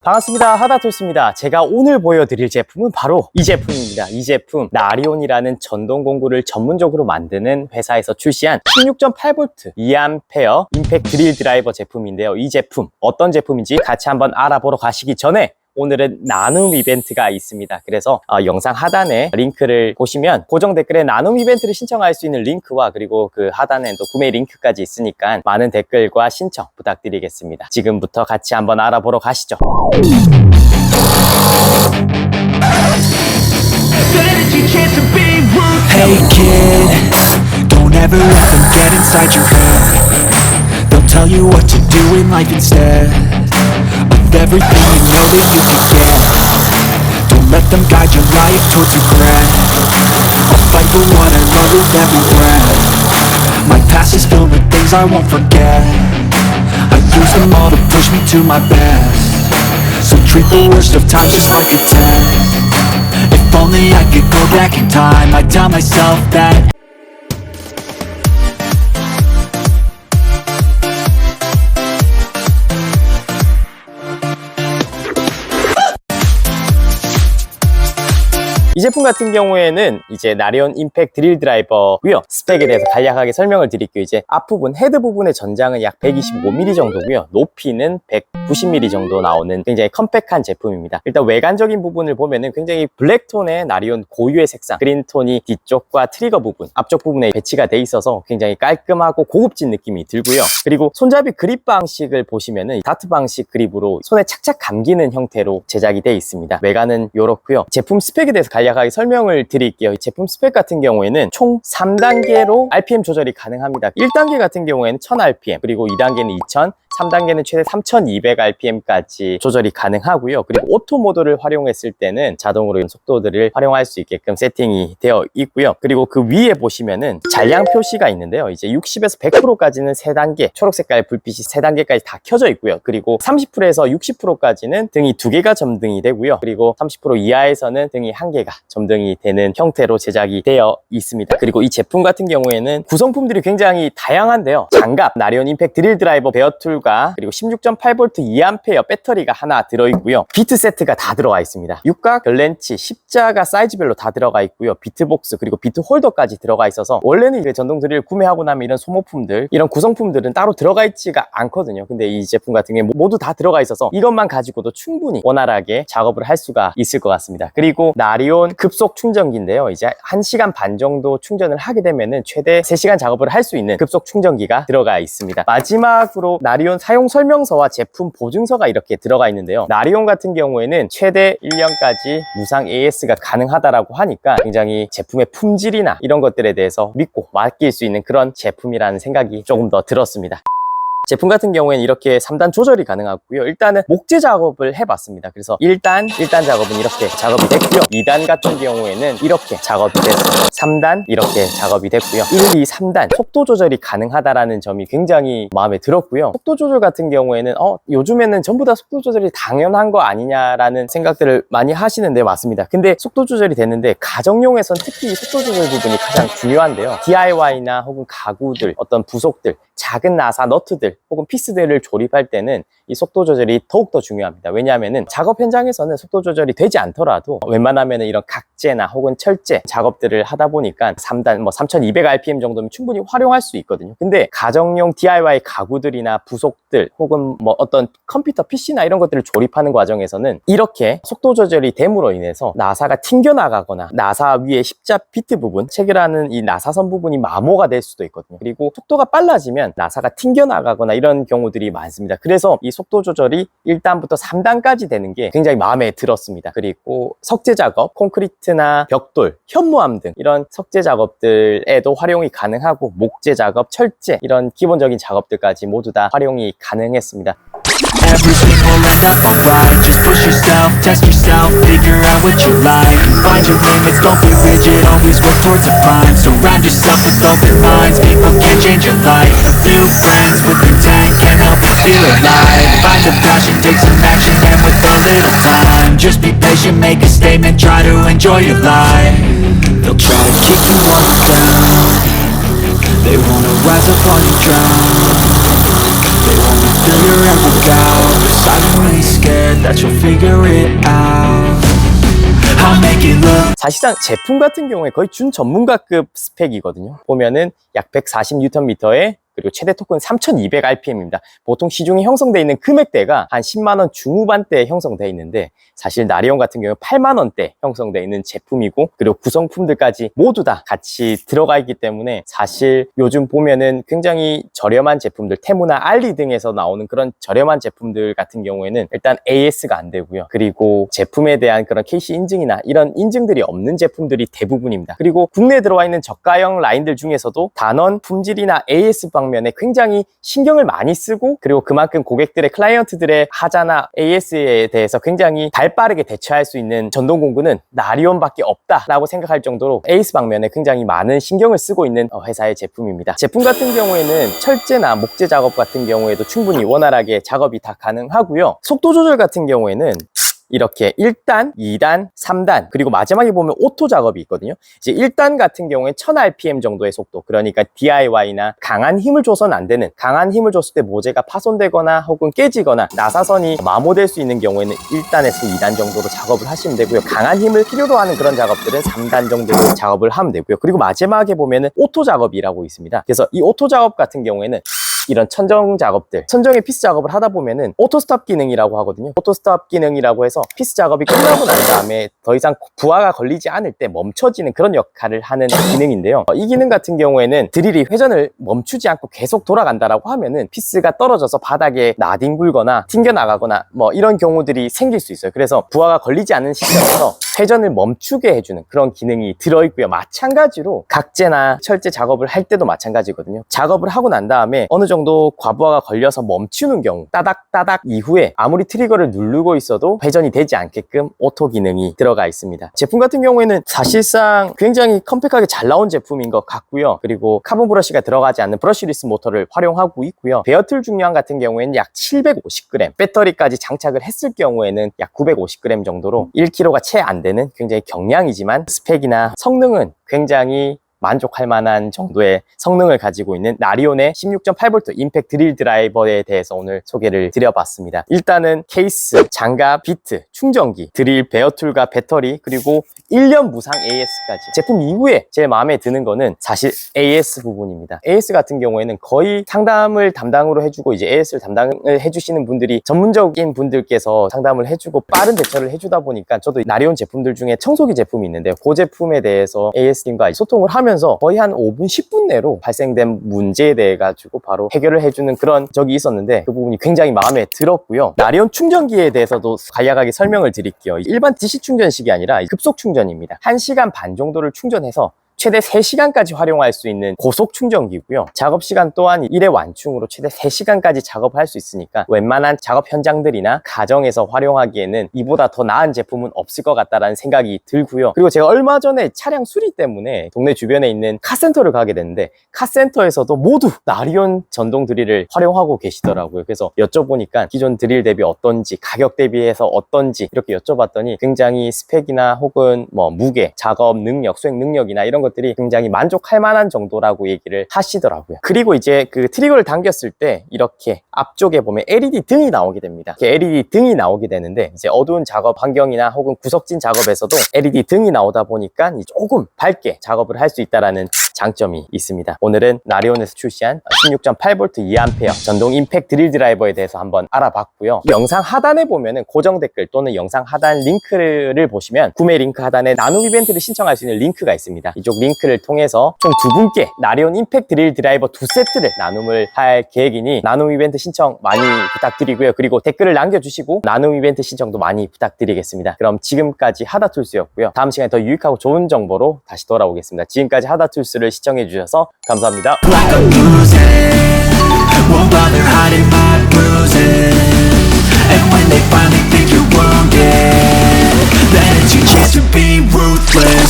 반갑습니다. 하다토스입니다. 제가 오늘 보여드릴 제품은 바로 이 제품입니다. 이 제품 나리온이라는 전동 공구를 전문적으로 만드는 회사에서 출시한 16.8V 2A 임팩 드릴 드라이버 제품인데요. 이 제품 어떤 제품인지 같이 한번 알아보러 가시기 전에 오늘은 나눔 이벤트가 있습니다. 그래서 영상 하단에 링크를 보시면 고정 댓글에 나눔 이벤트를 신청할 수 있는 링크와 그리고 그 하단에 또 구매 링크까지 있으니까 많은 댓글과 신청 부탁드리겠습니다. 지금부터 같이 한번 알아보러 가시죠. Hey kid, don't ever let them get inside your head. They'll tell you what to do in life instead of everything you know that you can get. Don't let them guide your life towards regret. I'll fight for what I love with every breath. My past is filled with things I won't forget. I use them all to push me to my best. So treat the worst of times just like a test. If only I could go back in time, I'd tell myself that 이 제품 같은 경우에는 이제 나리온 임팩 드릴 드라이버고요. 스펙에 대해서 간략하게 설명을 드릴게요. 이제 앞부분 헤드 부분의 전장은 약 125mm 정도고요. 높이는 190mm 정도 나오는 굉장히 컴팩트한 제품입니다. 일단 외관적인 부분을 보면은 굉장히 블랙톤의 나리온 고유의 색상, 그린톤이 뒤쪽과 트리거 부분, 앞쪽 부분에 배치가 돼 있어서 굉장히 깔끔하고 고급진 느낌이 들고요. 그리고 손잡이 그립 방식을 보시면은 다트 방식 그립으로 손에 착착 감기는 형태로 제작이 돼 있습니다. 외관은 이렇고요. 제품 스펙에 대해서 간략하게 설명을 드릴게요. 이 제품 스펙 같은 경우에는 총 3단계로 RPM 조절이 가능합니다. 1단계 같은 경우에는 1000rpm, 그리고 2단계는 2000, 3단계는 최대 3200rpm까지 조절이 가능하고요. 그리고 오토 모드를 활용했을 때는 자동으로 속도들을 활용할 수 있게끔 세팅이 되어 있고요. 그리고 그 위에 보시면은 잔량 표시가 있는데요. 이제 60에서 100%까지는 3단계, 초록색깔 불빛이 3단계까지 다 켜져 있고요. 그리고 30%에서 60%까지는 등이 2개가 점등이 되고요. 그리고 30% 이하에서는 등이 1개가 점등이 되는 형태로 제작이 되어 있습니다. 그리고 이 제품 같은 경우에는 구성품들이 굉장히 다양한데요. 장갑, 나리온 임팩 드릴 드라이버 베어 툴과 그리고 16.8V 2A 배터리가 하나 들어있고요. 비트 세트가 다 들어가 있습니다. 육각, 별렌치, 십자가 사이즈별로 다 들어가 있고요. 비트복스 그리고 비트 홀더까지 들어가 있어서 원래는 이제 전동 드릴 구매하고 나면 이런 소모품들, 이런 구성품들은 따로 들어가 있지가 않거든요. 근데 이 제품 같은 경우에 모두 다 들어가 있어서 이것만 가지고도 충분히 원활하게 작업을 할 수가 있을 것 같습니다. 그리고 나리온 급속 충전기인데요. 이제 1시간 반 정도 충전을 하게 되면은 최대 3시간 작업을 할 수 있는 급속 충전기가 들어가 있습니다. 마지막으로 나리온 사용 설명서와 제품 보증서가 이렇게 들어가 있는데요. 나리온 같은 경우에는 최대 1년까지 무상 AS가 가능하다라고 하니까 굉장히 제품의 품질이나 이런 것들에 대해서 믿고 맡길 수 있는 그런 제품이라는 생각이 조금 더 들었습니다. 제품 같은 경우에는 이렇게 3단 조절이 가능하고요. 일단은 목재 작업을 해봤습니다. 그래서 1단 작업은 이렇게 작업이 됐고요. 2단 같은 경우에는 이렇게 작업이 됐어요. 3단 이렇게 작업이 됐고요. 1, 2, 3단 속도 조절이 가능하다라는 점이 굉장히 마음에 들었고요. 속도 조절 같은 경우에는 요즘에는 전부 다 속도 조절이 당연한 거 아니냐라는 생각들을 많이 하시는데 맞습니다. 근데 속도 조절이 됐는데 가정용에선 특히 속도 조절 부분이 가장 중요한데요. DIY나 혹은 가구들, 어떤 부속들, 작은 나사, 너트들 혹은 피스들을 조립할 때는 이 속도 조절이 더욱더 중요합니다. 왜냐하면 작업 현장에서는 속도 조절이 되지 않더라도 웬만하면 이런 각재나 혹은 철제 작업들을 하다 보니까 3단, 3200rpm 정도면 충분히 활용할 수 있거든요. 근데 가정용 DIY 가구들이나 부속들 혹은 어떤 컴퓨터 PC나 이런 것들을 조립하는 과정에서는 이렇게 속도 조절이 됨으로 인해서 나사가 튕겨나가거나 나사 위에 십자 비트 부분, 체결하는 이 나사선 부분이 마모가 될 수도 있거든요. 그리고 속도가 빨라지면 나사가 튕겨나가거나 이런 경우들이 많습니다. 그래서 이 속도 조절이 1단부터 3단까지 되는 게 굉장히 마음에 들었습니다. 그리고 석재 작업, 콘크리트나 벽돌, 현무암 등 이런 석재 작업들에도 활용이 가능하고 목재 작업, 철제 이런 기본적인 작업들까지 모두 다 활용이 가능했습니다. everything will end up alright. Just push yourself, test yourself, figure out what you like. Find your limits, don't be rigid, always work towards a climb. Surround yourself with open minds, people can change your life. A few friends with intent can help you feel alive. Find a passion, take some action, and with a little time, just be patient, make a statement, try to enjoy your life. They'll try to keep you while you're down. They wanna rise up while you drown. They Fill your head with doubt, silently scared that you'll figure it out. I'll make it look. 사실상 제품 같은 경우에 거의 준 전문가급 스펙이거든요. 보면은 약 140Nm에 그리고 최대 토크는 3200rpm입니다. 보통 시중에 형성되어 있는 금액대가 한 10만원 중후반대에 형성되어 있는데 사실 나리온 같은 경우는 8만원대 형성되어 있는 제품이고 그리고 구성품들까지 모두 다 같이 들어가 있기 때문에 사실 요즘 보면은 굉장히 저렴한 제품들, 테무나 알리 등에서 나오는 그런 저렴한 제품들 같은 경우에는 일단 AS가 안 되고요. 그리고 제품에 대한 그런 KC 인증이나 이런 인증들이 없는 제품들이 대부분입니다. 그리고 국내에 들어와 있는 저가형 라인들 중에서도 단원, 품질이나 AS 방면에 굉장히 신경을 많이 쓰고 그리고 그만큼 고객들의 클라이언트들의 하자나 AS에 대해서 굉장히 발빠르게 대처할 수 있는 전동 공구는 나리온밖에 없다라고 생각할 정도로 AS 방면에 굉장히 많은 신경을 쓰고 있는 회사의 제품입니다. 제품 같은 경우에는 철제나 목재 작업 같은 경우에도 충분히 원활하게 작업이 다 가능하고요. 속도 조절 같은 경우에는 이렇게 1단, 2단, 3단 그리고 마지막에 보면 오토 작업이 있거든요. 이제 1단 같은 경우에 1000rpm 정도의 속도, 그러니까 DIY나 강한 힘을 줘서는 안 되는, 강한 힘을 줬을 때 모재가 파손되거나 혹은 깨지거나 나사선이 마모될 수 있는 경우에는 1단에서 2단 정도로 작업을 하시면 되고요. 강한 힘을 필요로 하는 그런 작업들은 3단 정도로 작업을 하면 되고요. 그리고 마지막에 보면은 오토 작업이라고 있습니다. 그래서 이 오토 작업 같은 경우에는 이런 천정 작업들, 천정의 피스 작업을 하다 보면은 오토 스톱 기능이라고 하거든요. 오토 스톱 기능이라고 해서 피스 작업이 끝나고 난 다음에 더 이상 부하가 걸리지 않을 때 멈춰지는 그런 역할을 하는 기능인데요. 이 기능 같은 경우에는 드릴이 회전을 멈추지 않고 계속 돌아간다라고 하면은 피스가 떨어져서 바닥에 나뒹굴거나 튕겨나가거나 뭐 이런 경우들이 생길 수 있어요. 그래서 부하가 걸리지 않는 시점에서 회전을 멈추게 해주는 그런 기능이 들어있고요. 마찬가지로 각재나 철제 작업을 할 때도 마찬가지거든요. 작업을 하고 난 다음에 어느 정도 과부하가 걸려서 멈추는 경우 따닥따닥 이후에 아무리 트리거를 누르고 있어도 회전이 되지 않게끔 오토 기능이 들어가 있습니다. 제품 같은 경우에는 사실상 굉장히 컴팩트하게 잘 나온 제품인 것 같고요. 그리고 카본 브러쉬가 들어가지 않는 브러쉬리스 모터를 활용하고 있고요. 베어툴 중량 같은 경우에는 약 750g, 배터리까지 장착을 했을 경우에는 약 950g 정도로 1kg가 채 안 되는 굉장히 경량이지만 스펙이나 성능은 굉장히 만족할 만한 정도의 성능을 가지고 있는 나리온의 16.8V 임팩트 드릴 드라이버에 대해서 오늘 소개를 드려봤습니다. 일단은 케이스, 장갑, 비트, 충전기, 드릴, 베어툴과 배터리, 그리고 1년 무상 AS까지. 제품 이후에 제일 마음에 드는 거는 사실 AS 부분입니다. AS 같은 경우에는 거의 상담을 담당으로 해주고 이제 AS를 담당을 해주시는 분들이 전문적인 분들께서 상담을 해주고 빠른 대처를 해주다 보니까 저도 나리온 제품들 중에 청소기 제품이 있는데 그 제품에 대해서 AS팀과 소통을 하면 거의 한 5분, 10분 내로 발생된 문제에 대해 가지고 바로 해결을 해주는 그런 적이 있었는데 그 부분이 굉장히 마음에 들었고요. 나리온 충전기에 대해서도 간략하게 설명을 드릴게요. 일반 DC 충전식이 아니라 급속 충전입니다. 1시간 반 정도를 충전해서 최대 3시간까지 활용할 수 있는 고속 충전기고요. 작업 시간 또한 1회 완충으로 최대 3시간까지 작업할 수 있으니까 웬만한 작업 현장들이나 가정에서 활용하기에는 이보다 더 나은 제품은 없을 것 같다라는 생각이 들고요. 그리고 제가 얼마 전에 차량 수리 때문에 동네 주변에 있는 카센터를 가게 됐는데 카센터에서도 모두 나리온 전동 드릴을 활용하고 계시더라고요. 그래서 여쭤보니까 기존 드릴 대비 어떤지, 가격 대비해서 어떤지 이렇게 여쭤봤더니 굉장히 스펙이나 혹은 뭐 무게, 작업 능력, 수행 능력이나 이런 것들이 굉장히 만족할 만한 정도라고 얘기를 하시더라고요. 그리고 이제 그 트리거를 당겼을 때 이렇게 앞쪽에 보면 LED 등이 나오게 됩니다. 이렇게 LED 등이 나오게 되는데 이제 어두운 작업 환경이나 혹은 구석진 작업에서도 LED 등이 나오다 보니까 조금 밝게 작업을 할 수 있다라는 장점이 있습니다. 오늘은 나리온에서 출시한 16.8V 2A 전동 임팩트 드릴 드라이버에 대해서 한번 알아봤고요. 영상 하단에 보면은 고정 댓글 또는 영상 하단 링크를 보시면 구매 링크 하단에 나눔 이벤트를 신청할 수 있는 링크가 있습니다. 이쪽 링크를 통해서 총 2분께 나리온 임팩트 드릴 드라이버 2세트를 나눔을 할 계획이니 나눔 이벤트 신청 많이 부탁드리고요. 그리고 댓글을 남겨주시고 나눔 이벤트 신청도 많이 부탁드리겠습니다. 그럼 지금까지 하다툴스였고요. 다음 시간에 더 유익하고 좋은 정보로 다시 돌아오겠습니다. 지금까지 하다툴스를 시청해주셔서 감사합니다. Like I'm losing, won't bother hiding my bruises. And when they finally think you're wounded, then it's your chance to be ruthless.